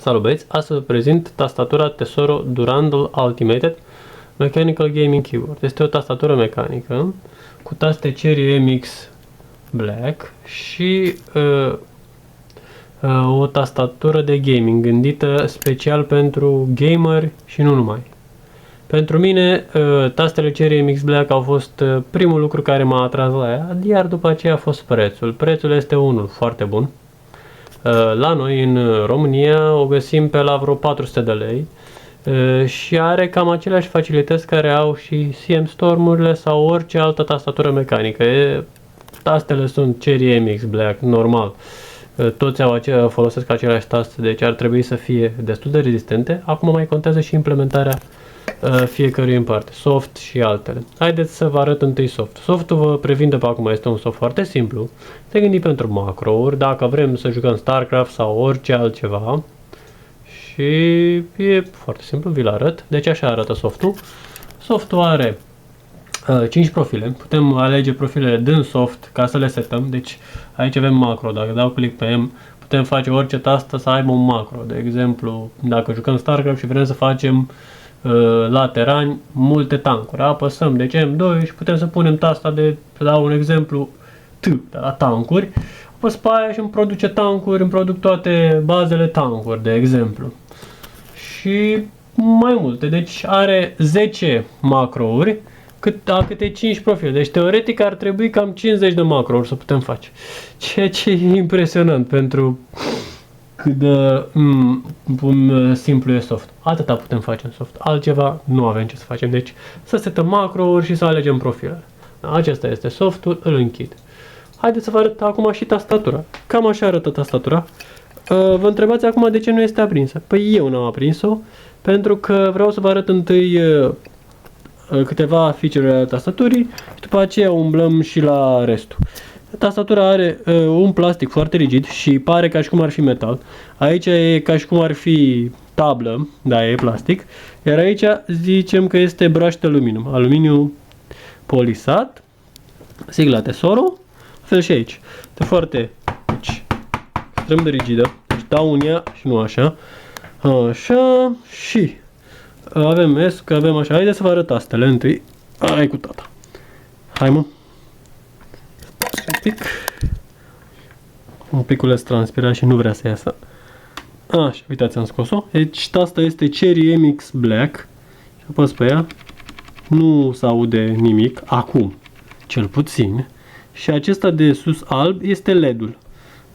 Salut băieți, astăzi vă prezint tastatura Tesoro Durandal Ultimated Mechanical Gaming Keyboard. Este o tastatură mecanică cu taste Cherry MX Black și o tastatură de gaming gândită special pentru gameri și nu numai. Pentru mine, tastele Cherry MX Black au fost primul lucru care m-a atras la ea, iar după aceea a fost prețul. Prețul este unul foarte bun. La noi, în România, o găsim pe la vreo 400 de lei și are cam aceleași facilități care au și CM Storm-urile sau orice altă tastatură mecanică. Tastele sunt Cherry MX Black, normal. Toți folosesc aceleași taste, deci ar trebui să fie destul de rezistente. Acum mai contează și implementarea fiecărui în parte, soft și altele. Haideți să vă arăt întâi soft. Softul, vă previn de pe acum, este un soft foarte simplu. Te gândi pentru macro-uri, dacă vrem să jucăm StarCraft sau orice altceva. Și e foarte simplu, vi-l arăt. Deci așa arată softul. Softul are 5 profile. Putem alege profilele din soft ca să le setăm. Deci aici avem macro. Dacă dau click pe M, putem face orice tastă să aibă un macro. De exemplu, dacă jucăm StarCraft și vrem să facem la terani multe tancuri, apăsăm de M2 și putem să punem tasta de, la un exemplu, T, de la tancuri, apăs pe aia și îmi produce tancuri, îmi produc toate bazele tancuri, de exemplu. Și mai multe, deci are 10 macrouri, câte 5 profile, deci teoretic ar trebui cam 50 de macrouri să putem face, ceea ce e impresionant pentru cât de simplu e soft. Atâta putem face în soft. Altceva nu avem ce să facem. Deci să setăm macro-uri și să alegem profilele. Acesta este softul, îl închid. Haideți să vă arăt acum și tastatura. Cam așa arată tastatura. Vă întrebați acum de ce nu este aprinsă. Păi eu n-am aprins-o, pentru că vreau să vă arăt întâi câteva feature-uri ale tastaturii și după aceea umblăm și la restul. Tastatura are un plastic foarte rigid și pare ca și cum ar fi metal. Aici e ca și cum ar fi tablă, da, e plastic. Iar aici zicem că este brushed aluminium, aluminiu polisat, sigla Tesoro, fel și aici. Este foarte, deci, extrem de rigidă, deci dau în ea și nu așa. Așa și avem S, că avem așa. Haideți să vă arăt astele întâi. Hai cu tata. Hai mă. Un piculeț transpira și nu vrea să iasă. Așa, uitați, am scos-o. Deci tasta este Cherry MX Black. Și apăs pe ea. Nu se aude nimic. Acum, cel puțin. Și acesta de sus alb este LED-ul.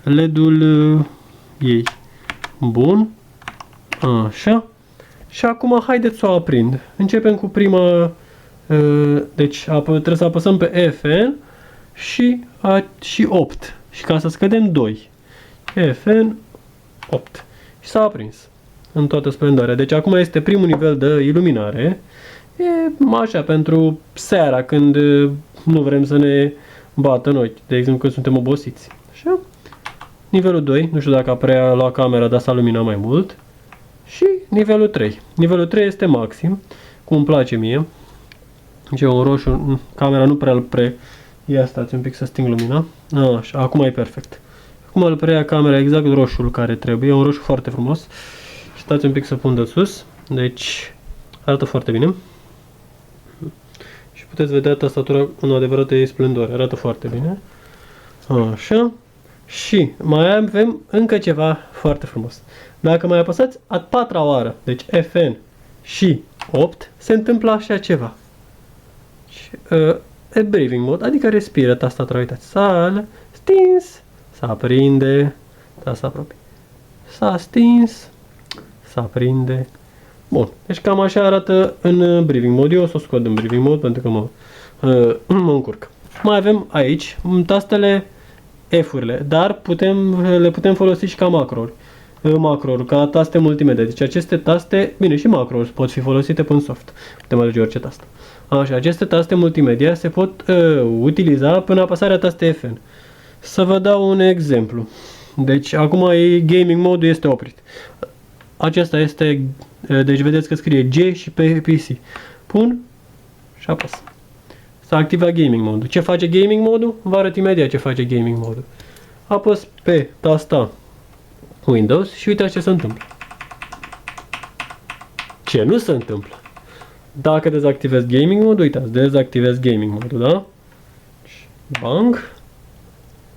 LED-ul ei. Bun. Așa. Și acum haideți să o aprind. Începem cu prima. Deci trebuie să apăsăm pe FN. Și 8. Și ca să scădem 2. FN 8. Și s-a aprins în toată splendoarea. Deci acum este primul nivel de iluminare. E așa pentru seara când nu vrem să ne bată în ochi. De exemplu când suntem obosiți. Așa. Nivelul 2. Nu știu dacă a prea luat camera, dar s-a luminat mai mult. Și nivelul 3. Nivelul 3 este maxim. Cum îmi place mie. Deci un roșu. Camera nu prea ia, stați un pic să sting lumina. Așa, acum e perfect. Acum îl preia camera exact roșul care trebuie. E un roșu foarte frumos. Stați un pic să pun de sus. Deci arată foarte bine. Și puteți vedea tastatura în adevărată ei splendoare. Arată foarte bine. Așa. Și mai avem încă ceva foarte frumos. Dacă mai apăsați a patra oară, deci FN și 8, se întâmplă așa ceva. Și, breathing mode, adică respiră tastatura, uitați, s-a stins, s-a aprinde, s-a apropie, s-a stins, s-a aprinde. Bun, deci cam așa arată în breathing mode. Eu o să o scot în breathing mode pentru că mă încurc. Mai avem aici tastele F-urile, dar le putem folosi și ca macro-uri, ca taste multimedia. Deci aceste taste, bine, și macro-uri pot fi folosite până soft. Putem alege orice tastă. Așa, aceste taste multimedia se pot utiliza până apăsarea tastei FN. Să vă dau un exemplu. Deci acum gaming mode este oprit. Acesta este, deci vedeți că scrie G și pe PC. Pun și apăs. S-a activat gaming mode. Ce face gaming mode? Vă arăt imediat ce face gaming mode. Apăs pe tasta Windows și uitați ce se întâmplă. Ce nu se întâmplă? Dacă dezactivez gaming mode, uitați, dezactivez gaming mode, da? Bang.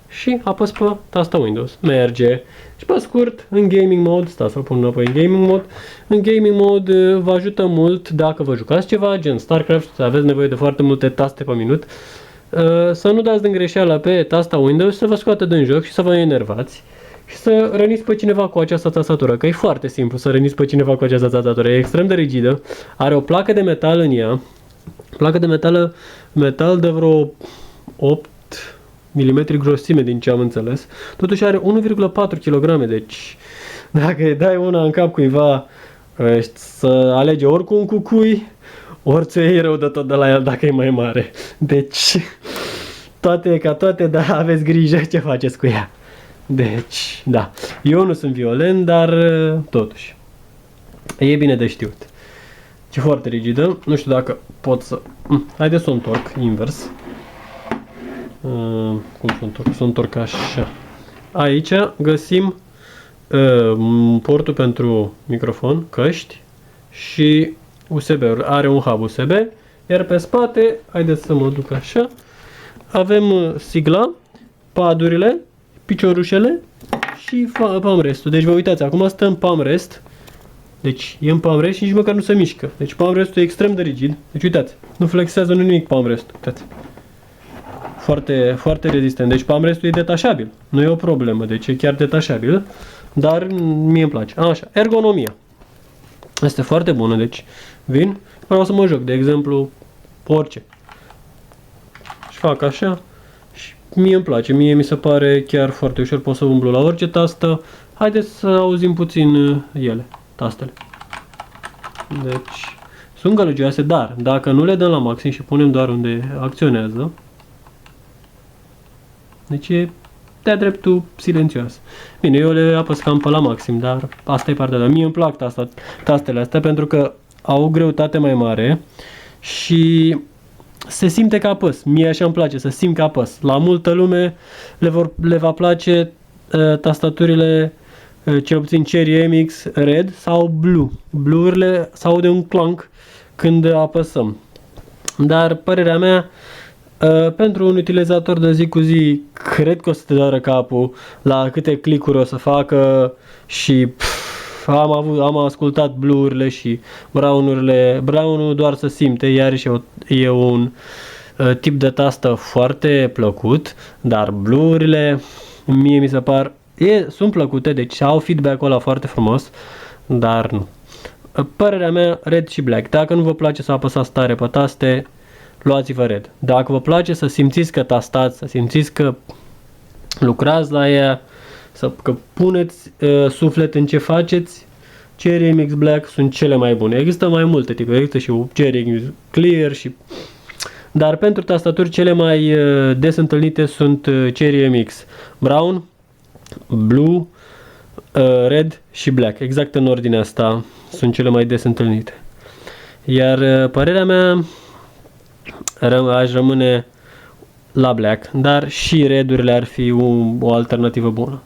Și apăs pe tasta Windows. Merge. Și pe scurt, în gaming mode, stați să-l pun înapoi în gaming mode. În gaming mode vă ajută mult dacă vă jucați ceva, gen StarCraft, aveți nevoie de foarte multe taste pe minut. Să nu dați din greșeală pe tasta Windows, să vă scoată din joc și să vă enervați. Și să răniți pe cineva cu această tastatură, că e foarte simplu să răniți pe cineva cu această tastatură. E extrem de rigidă, are o placă de metal în ea, placă de metal de vreo 8 mm grosime din ce am înțeles. Totuși are 1,4 kg, deci dacă îi dai una în cap cuiva, să alege ori cu un cucui, ori ți-o iei rău de tot de la el dacă e mai mare. Deci, toate ca toate, dar aveți grijă ce faceți cu ea. Deci, da, eu nu sunt violent, dar totuși, e bine de știut. E foarte rigidă, nu știu dacă pot să... Haideți să o întorc invers. Cum să o întorc? Să o întorc așa. Aici găsim portul pentru microfon, căști și USB-uri. Are un hub USB, iar pe spate, haideți să mă duc așa, avem sigla, padurile, piciorușele și palm restul. Deci vă uitați, acum stă în palm rest. Deci e în palm rest și nici măcar nu se mișcă. Deci palm restul e extrem de rigid. Deci uitați, nu flexează nimic palm restul. Uitați. Foarte, foarte rezistent. Deci palm restul e detașabil. Nu e o problemă, deci e chiar detașabil. Dar mie îmi place. Așa, ergonomia. Este foarte bună, deci vin, vreau să mă joc, de exemplu, orice. Și fac așa. Mie îmi place, mie mi se pare chiar foarte ușor, pot să umblu la orice tastă. Haideți să auzim puțin ele, tastele. Deci, sunt gălăgioase, dar dacă nu le dăm la maxim și punem doar unde acționează, deci e de-a dreptul silențioasă. Bine, eu le apăs cam pe la maxim, dar asta e partea de. Mie îmi plac tastele astea pentru că au o greutate mai mare și se simte că apăs. Mie așa îmi place, să simt că apăs. La multă lume le va place tastaturile cel puțin Cherry MX Red sau Blue. Blue-urile s-aude un clank când apăsăm. Dar părerea mea, pentru un utilizator de zi cu zi, cred că o să te doară capul la câte clicuri o să facă și am ascultat Blue-urile și Brown-urile. Brown-ul doar să simte, iarăși e un tip de tastă foarte plăcut, dar Blue-urile mie mi se par, sunt plăcute, deci au feedback-ul ăla foarte frumos, dar nu. Părerea mea, Red și Black. Dacă nu vă place să apăsați tare pe taste, luați-vă Red. Dacă vă place să simțiți că tastați, să simțiți că lucrați la ea, că puneți suflet în ce faceți, Cherry MX Black sunt cele mai bune. Există mai multe tipuri, există și Cherry MX Clear și... Dar pentru tastaturi cele mai des întâlnite sunt Cherry MX Brown, Blue, Red și Black. Exact în ordinea asta sunt cele mai des întâlnite. Iar părerea mea, aș rămâne la Black, dar și Red-urile ar fi o alternativă bună.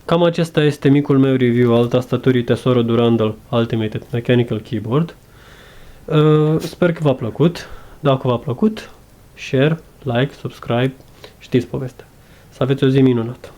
Cam acesta este micul meu review al tastaturii Tesoro Durandal Ultimate Mechanical Keyboard. Sper că v-a plăcut. Dacă v-a plăcut, share, like, subscribe, știți povestea. Să aveți o zi minunată!